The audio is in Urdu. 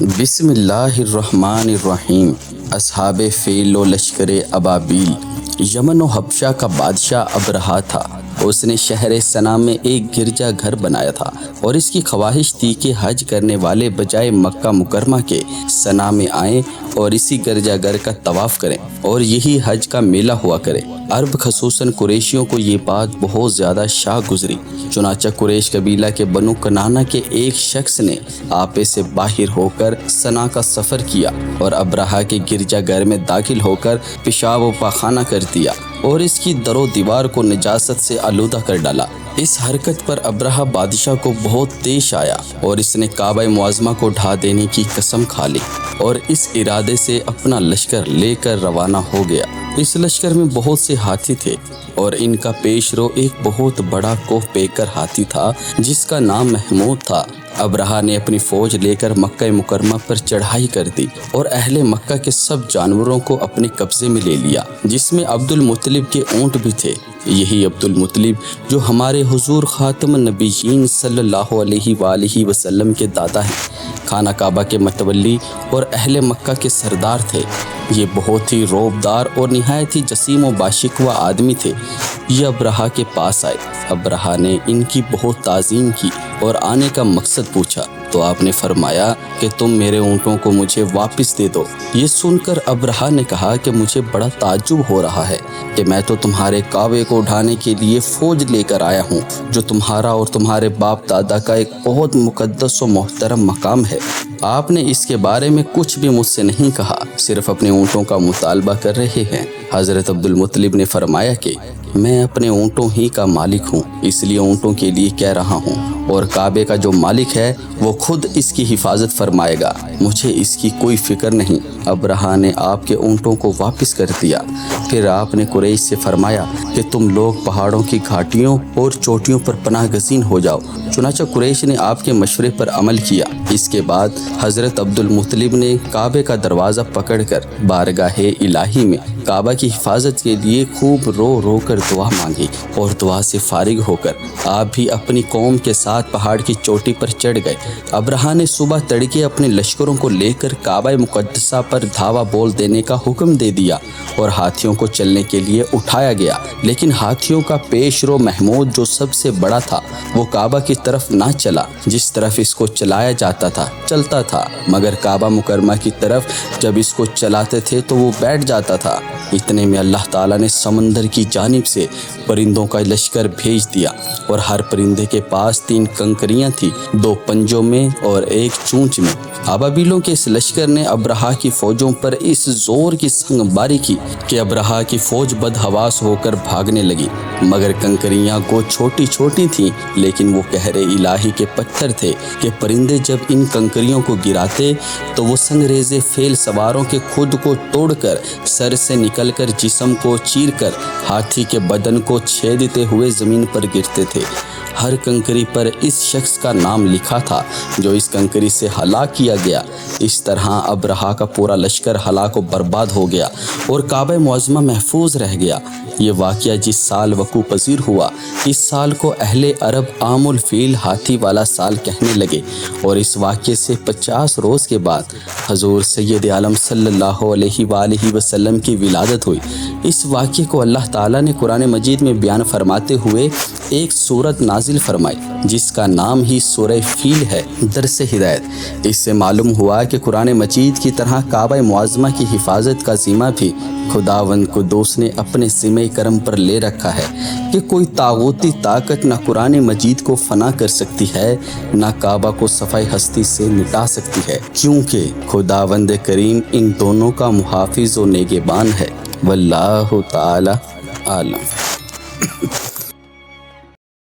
بسم اللہ الرحمن الرحیم۔ اصحاب فیل و لشکر ابابیل۔ یمن و حبشہ کا بادشاہ ابرہہ تھا۔ اس نے شہر سنا میں ایک گرجا گھر بنایا تھا اور اس کی خواہش تھی کہ حج کرنے والے بجائے مکہ مکرمہ کے سنا میں آئیں اور اسی گرجا گھر کا طواف کریں اور یہی حج کا میلہ ہوا کرے۔ عرب خصوصاً قریشیوں کو یہ بات بہت زیادہ شاہ گزری۔ چنانچہ قریش قبیلہ کے بنو کنانہ کے ایک شخص نے آپے سے باہر ہو کر سنا کا سفر کیا اور ابرہہ کے گرجا گھر میں داخل ہو کر پیشاب و پاخانہ کر دیا اور اس کی در و دیوار کو نجاست سے آلودہ کر ڈالا۔ اس حرکت پر ابرہہ بادشاہ کو بہت پیش آیا اور اس نے کعبہ معظمہ کو ڈھا دینے کی قسم کھا لی اور اس ارادے سے اپنا لشکر لے کر روانہ ہو گیا۔ اس لشکر میں بہت سے ہاتھی تھے اور ان کا پیش رو ایک بہت بڑا کوہ پیکر ہاتھی تھا جس کا نام محمود تھا۔ ابرہہ نے اپنی فوج لے کر مکہ مکرمہ پر چڑھائی کر دی اور اہل مکہ کے سب جانوروں کو اپنے قبضے میں لے لیا، جس میں عبد المطلب کے اونٹ بھی تھے۔ یہی عبد المطلب جو ہمارے حضور خاتم النبیین صلی اللہ علیہ وآلہ وسلم کے دادا ہیں، خانہ کعبہ کے متولی اور اہل مکہ کے سردار تھے۔ یہ بہت ہی روبدار اور نہایت ہی جسیم و باشکوہ آدمی تھے۔ یہ ابرہہ کے پاس آئے۔ ابرہہ نے ان کی بہت تعظیم کی اور آنے کا مقصد پوچھا تو آپ نے فرمایا کہ تم میرے اونٹوں کو مجھے واپس دے دو۔ یہ سن کر ابرہہ نے کہا کہ مجھے بڑا تعجب ہو رہا ہے کہ میں تو تمہارے کعبے کو اٹھانے کے لیے فوج لے کر آیا ہوں جو تمہارا اور تمہارے باپ دادا کا ایک بہت مقدس و محترم مقام ہے۔ آپ نے اس کے بارے میں کچھ بھی مجھ سے نہیں کہا، صرف اپنے اونٹوں کا مطالبہ کر رہے ہیں۔ حضرت عبد المطلب نے فرمایا کہ میں اپنے اونٹوں ہی کا مالک ہوں، اس لیے اونٹوں کے لیے کہہ رہا ہوں، اور کعبے کا جو مالک ہے وہ خود اس کی حفاظت فرمائے گا، مجھے اس کی کوئی فکر نہیں۔ ابرہہ نے آپ کے اونٹوں کو واپس کر دیا۔ پھر آپ نے قریش سے فرمایا کہ تم لوگ پہاڑوں کی گھاٹیوں اور چوٹیوں پر پناہ گزین ہو جاؤ۔ چنانچہ قریش نے آپ کے مشورے پر عمل کیا۔ اس کے بعد حضرت عبد المطلب نے کعبے کا دروازہ پکڑ کر بارگاہ الہی میں کعبہ کی حفاظت کے لیے خوب رو رو کر دعا مانگی اور دعا سے فارغ ہو کر آپ بھی اپنی قوم کے ساتھ پہاڑ کی چوٹی پر چڑھ گئے۔ ابرہہ نے صبح تڑکے اپنے لشکروں کو لے کر کعبہ مقدسہ پر دھاوا بول دینے کا حکم دے دیا اور ہاتھیوں کو چلنے کے لیے اٹھایا گیا، لیکن ہاتھیوں کا پیش رو محمود جو سب سے بڑا تھا وہ کعبہ کی طرف نہ چلا، جس طرف اس کو چلایا جاتا تھا چلتا تھا، مگر کعبہ مکرمہ کی طرف جب اس کو چلاتے تھے تو وہ بیٹھ جاتا تھا۔ اتنے میں اللہ تعالیٰ نے سمندر کی جانب سے پرندوں کا لشکر بھیج دیا اور ہر پرندے کے پاس 3 کنکریاں تھیں، 2 پنجوں میں اور 1 چونچ میں۔ ابابیلوں کے اس لشکر نے ابرہہ کی فوجوں پر اس زور کی سنگ باری کی کہ ابرہہ کی فوج بدحواس ہو کر بھاگنے لگی، مگر کنکریاں کو چھوٹی چھوٹی تھیں، لیکن وہ قہر الہی کے پتھر تھے کہ پرندے جب ان کنکریوں کو گراتے تو وہ سنگریزے فیل سواروں کے خود کو توڑ کر سر سے نکل کر جسم کو چیر کر ہاتھی کے بدن کو چھیدتے ہوئے زمین پر گرتے تھے۔ ہر کنکری پر اس شخص کا نام لکھا تھا جو اس کنکری سے ہلاک کیا گیا۔ اس طرح ابرہہ کا پورا لشکر ہلاک و برباد ہو گیا اور کعبہ معظمہ محفوظ رہ گیا۔ یہ واقعہ جس سال وقوع پذیر ہوا، اس سال کو اہل عرب عام الفیل ہاتھی والا سال کہنے لگے، اور اس واقعے سے 50 روز کے بعد حضور سید عالم صلی اللہ علیہ وآلہ وسلم کی ولادت ہوئی۔ اس واقعے کو اللہ تعالیٰ نے قرآن مجید میں بیان فرماتے ہوئے ایک سورت نازل فرمائی جس کا نام ہی سورہ فیل ہے۔ درس ہدایت، اس سے معلوم ہوا کہ قرآن مجید کی طرح کعبہ معظمہ کی حفاظت کا ذمہ بھی خداوند قدوس نے اپنے ذمہ کرم پر لے رکھا ہے کہ کوئی طاغوتی طاقت نہ قرآن مجید کو فنا کر سکتی ہے، نہ کعبہ کو صفحہ ہستی سے مٹا سکتی ہے، کیونکہ خداوند کریم ان دونوں کا محافظ و نگہبان ہے۔ واللہ تعالی عالم۔